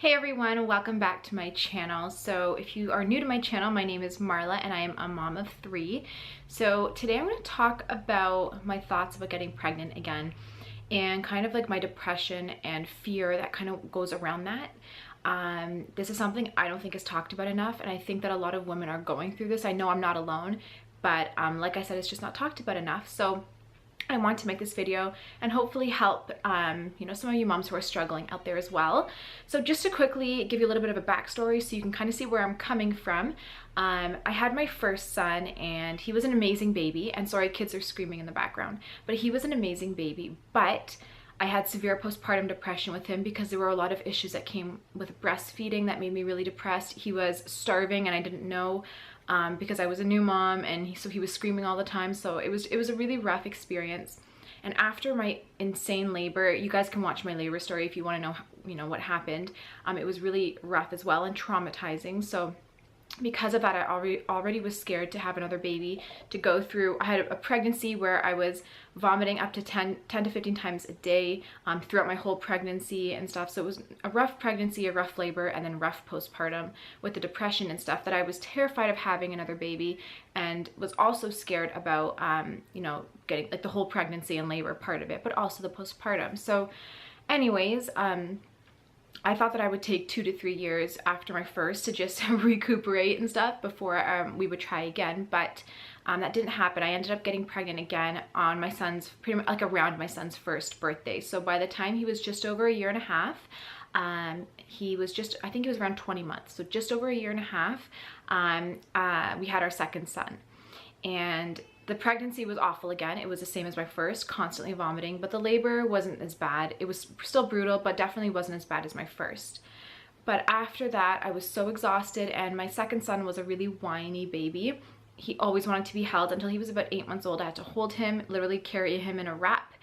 Hey everyone, welcome back to my channel. So if you are new to my channel, my name is Marla and I am a mom of 3. So today I'm going to talk about my thoughts about getting pregnant again and kind of like my depression and fear that kind of goes around that. This is something I don't think is talked about enough, and I think that a lot of women are going through this. I know I'm not alone, but like I said, it's just not talked about enough. So I want to make this video and hopefully help some of you moms who are struggling out there as well. So just to quickly give you a little bit of a backstory so you can kind of see where I'm coming from. I had my first son and he was an amazing baby, and sorry, kids are screaming in the background, but he was an amazing baby. But I had severe postpartum depression with him because there were a lot of issues that came with breastfeeding that made me really depressed. He was starving and I didn't know because I was a new mom, and so he was screaming all the time. So it was a really rough experience. And after my insane labor, you guys can watch my labor story if you want to know what happened. It was really rough as well and traumatizing. So because of that, I already was scared to have another baby, to go through. I had a pregnancy where I was vomiting up to 10 to 15 times a day throughout my whole pregnancy and stuff. So it was a rough pregnancy, a rough labor, and then rough postpartum with the depression and stuff, that I was terrified of having another baby, and was also scared about getting like the whole pregnancy and labor part of it, but also the postpartum. So anyways, I thought that I would take 2 to 3 years after my first to just recuperate and stuff before we would try again, but that didn't happen. I ended up getting pregnant again on my son's, pretty much like around my son's first birthday. So by the time he was just over a year and a half, he was just, I think he was around 20 months. So just over a year and a half, we had our second son. And the pregnancy was awful again. It was the same as my first, constantly vomiting, but the labor wasn't as bad. It was still brutal, but definitely wasn't as bad as my first. But after that, I was so exhausted, and my second son was a really whiny baby. He always wanted to be held until he was about 8 months old. I had to hold him, literally carry him in a wrap.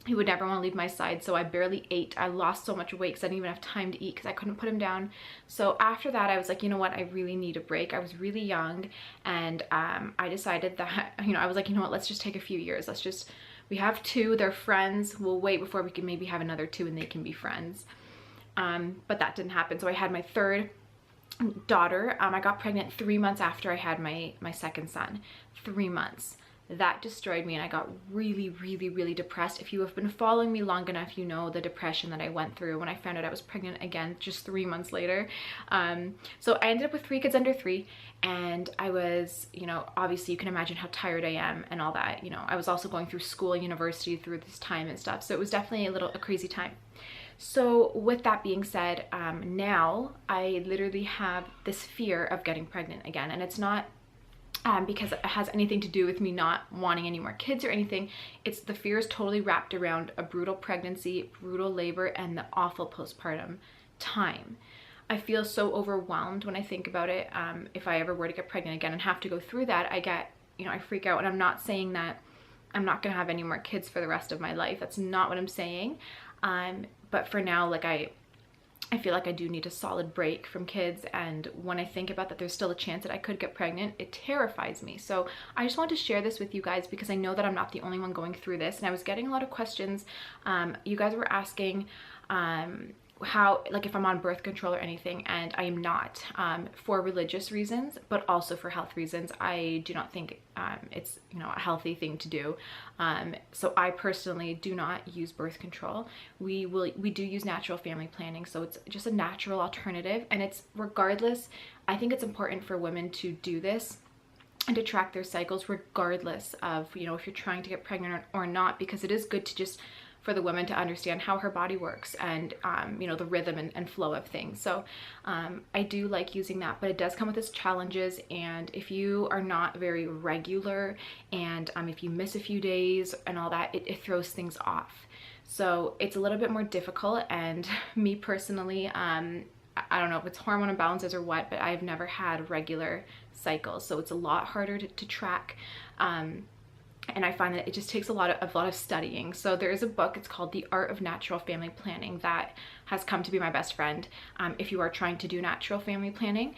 He would never want to leave my side, so I barely ate. I lost so much weight because I didn't even have time to eat because I couldn't put him down. So after that, I was like, you know what, I really need a break. I was really young, and I decided that, I was like, you know what, let's just take a few years. We have 2, they're friends. We'll wait before we can maybe have another 2 and they can be friends. But that didn't happen. So I had my third daughter. I got pregnant 3 months after I had my second son. 3 months. That destroyed me, and I got really, really, really depressed. If you have been following me long enough, you know the depression that I went through when I found out I was pregnant again just 3 months later. So I ended up with 3 kids under 3, and I was, obviously you can imagine how tired I am and all that. I was also going through school and university through this time and stuff. So it was definitely a crazy time. So with that being said, now I literally have this fear of getting pregnant again, and it's not because it has anything to do with me not wanting any more kids or anything. It's the fear is totally wrapped around a brutal pregnancy, brutal labor, and the awful postpartum time. I feel so overwhelmed when I think about it. If I ever were to get pregnant again and have to go through that, I freak out. And I'm not saying that I'm not gonna have any more kids for the rest of my life. That's not what I'm saying. But for now, like I feel like I do need a solid break from kids, and when I think about that there's still a chance that I could get pregnant, it terrifies me. So I just wanted to share this with you guys because I know that I'm not the only one going through this, and I was getting a lot of questions. You guys were asking how, like, if I'm on birth control or anything, and I am not, for religious reasons, but also for health reasons. I do not think it's a healthy thing to do. So I personally do not use birth control. We do use natural family planning, so it's just a natural alternative, and it's regardless. I think it's important for women to do this and to track their cycles regardless of if you're trying to get pregnant or not, because it is good to just for the woman to understand how her body works and the rhythm and flow of things. So I do like using that, but it does come with its challenges. And if you are not very regular, and if you miss a few days and all that, it throws things off. So it's a little bit more difficult. And me personally, I don't know if it's hormone imbalances or what, but I've never had regular cycles, so it's a lot harder to track. And I find that it just takes a lot of studying. So there is a book, it's called The Art of Natural Family Planning, that has come to be my best friend if you are trying to do natural family planning,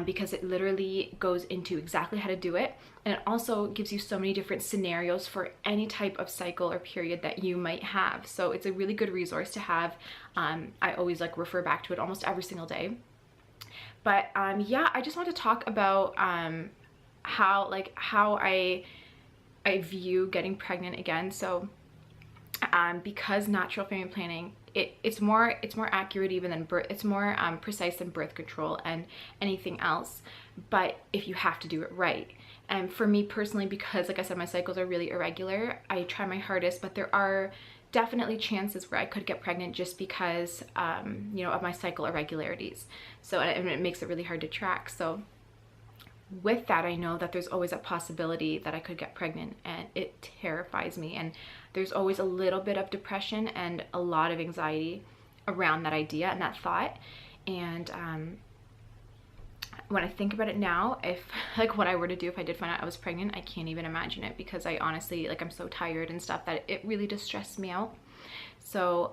because it literally goes into exactly how to do it. And it also gives you so many different scenarios for any type of cycle or period that you might have. So it's a really good resource to have. I always like refer back to it almost every single day. But yeah, I just want to talk about how I view getting pregnant again. So because natural family planning, it's more accurate even than birth, it's more precise than birth control and anything else, but if you have to do it right. And for me personally, because like I said, my cycles are really irregular, I try my hardest, but there are definitely chances where I could get pregnant just because you know, of my cycle irregularities. So and it makes it really hard to track. So with that, I know that there's always a possibility that I could get pregnant, and it terrifies me. And there's always a little bit of depression and a lot of anxiety around that idea and that thought. And when I think about it now, if like what I were to do if I did find out I was pregnant, I can't even imagine it, because I honestly, like, I'm so tired and stuff that it really just stressed me out. So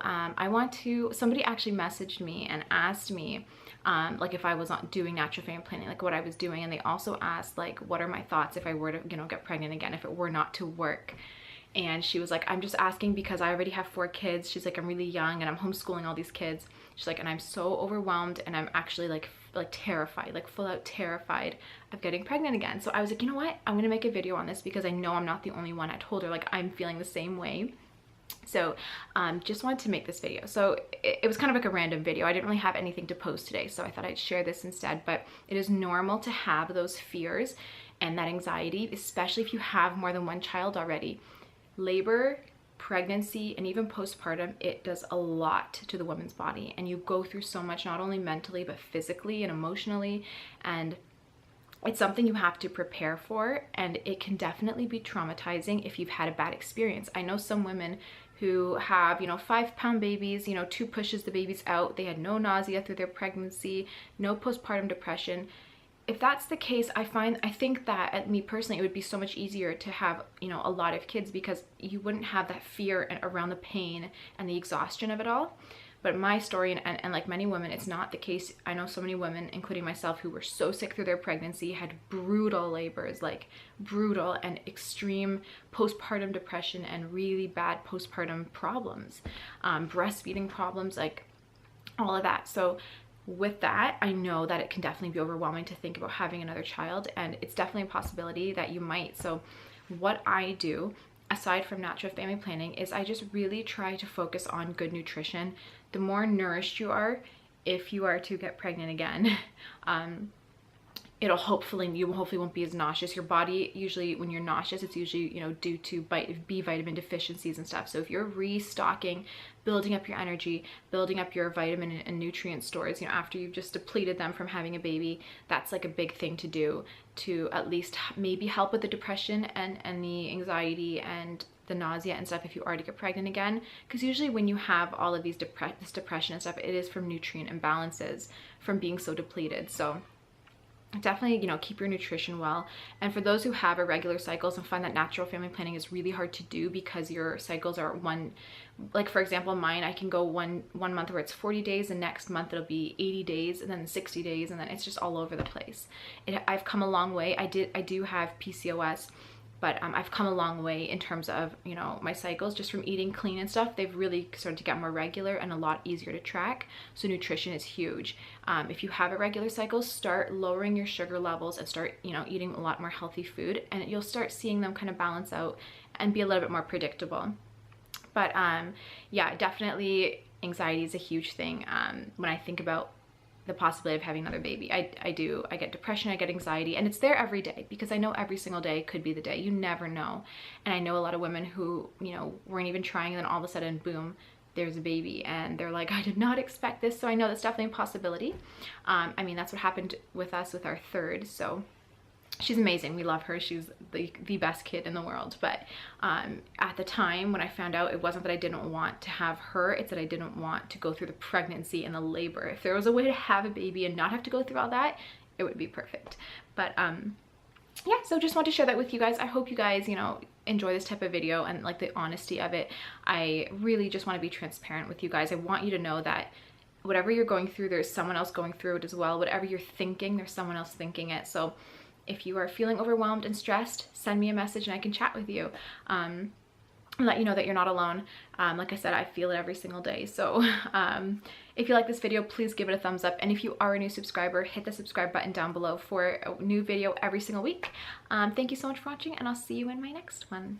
somebody actually messaged me and asked me like if I was not doing natural family planning, like what I was doing. And they also asked like, what are my thoughts if I were to, you know, get pregnant again, if it were not to work. And she was like, I'm just asking because I already have 4 kids. She's like, I'm really young and I'm homeschooling all these kids. She's like, and I'm so overwhelmed and I'm actually like terrified, like full out terrified of getting pregnant again. So I was like, you know what? I'm gonna make a video on this because I know I'm not the only one. I told her like I'm feeling the same way. So just wanted to make this video. So it was kind of like a random video. I didn't really have anything to post today, so I thought I'd share this instead. But it is normal to have those fears and that anxiety, especially if you have more than one child already. Labor, pregnancy, and even postpartum, it does a lot to the woman's body, and you go through so much, not only mentally but physically and emotionally, and it's something you have to prepare for, and it can definitely be traumatizing if you've had a bad experience. I know some women who have, you know, 5-pound babies, you know, 2 pushes the babies out, they had no nausea through their pregnancy, no postpartum depression. If that's the case, I think that, me personally, it would be so much easier to have, you know, a lot of kids, because you wouldn't have that fear around the pain and the exhaustion of it all. But my story, and like many women, it's not the case. I know so many women, including myself, who were so sick through their pregnancy, had brutal labors, like brutal and extreme postpartum depression and really bad postpartum problems, breastfeeding problems, like all of that. So with that, I know that it can definitely be overwhelming to think about having another child, and it's definitely a possibility that you might. So what I do, aside from natural family planning, is I just really try to focus on good nutrition. The more nourished you are, if you are to get pregnant again, you hopefully won't be as nauseous. Your body, usually when you're nauseous, it's usually, you know, due to B vitamin deficiencies and stuff. So if you're restocking, building up your energy, building up your vitamin and nutrient stores, you know, after you've just depleted them from having a baby, that's like a big thing to do, to at least maybe help with the depression and the anxiety and the nausea and stuff if you are to get pregnant again. Because usually when you have all of this depression and stuff, it is from nutrient imbalances, from being so depleted. So definitely, you know, keep your nutrition well. And for those who have irregular cycles and find that natural family planning is really hard to do because your cycles are like for example, mine, I can go one month where it's 40 days, and next month it'll be 80 days, and then 60 days, and then it's just all over the place. I've come a long way. I do have PCOS, but I've come a long way in terms of, you know, my cycles, just from eating clean and stuff. They've really started to get more regular and a lot easier to track. So nutrition is huge. If you have irregular cycles, start lowering your sugar levels and start, you know, eating a lot more healthy food, and you'll start seeing them kind of balance out and be a little bit more predictable. But yeah, definitely anxiety is a huge thing. When I think about the possibility of having another baby, I get depression, I get anxiety, and it's there every day, because I know every single day could be the day. You never know. And I know a lot of women who, you know, weren't even trying, and then all of a sudden, boom, there's a baby, and they're like, I did not expect this. So I know that's definitely a possibility. I mean, that's what happened with us with our third. So she's amazing. We love her. She's the best kid in the world. But at the time when I found out, it wasn't that I didn't want to have her, it's that I didn't want to go through the pregnancy and the labor. If there was a way to have a baby and not have to go through all that, it would be perfect. But yeah, so just want to share that with you guys. I hope you guys, you know, enjoy this type of video and like the honesty of it. I really just want to be transparent with you guys. I want you to know that whatever you're going through, there's someone else going through it as well. Whatever you're thinking, there's someone else thinking it. So if you are feeling overwhelmed and stressed, send me a message and I can chat with you. Let you know that you're not alone. Like I said, I feel it every single day. So if you like this video, please give it a thumbs up. And if you are a new subscriber, hit the subscribe button down below for a new video every single week. Thank you so much for watching, and I'll see you in my next one.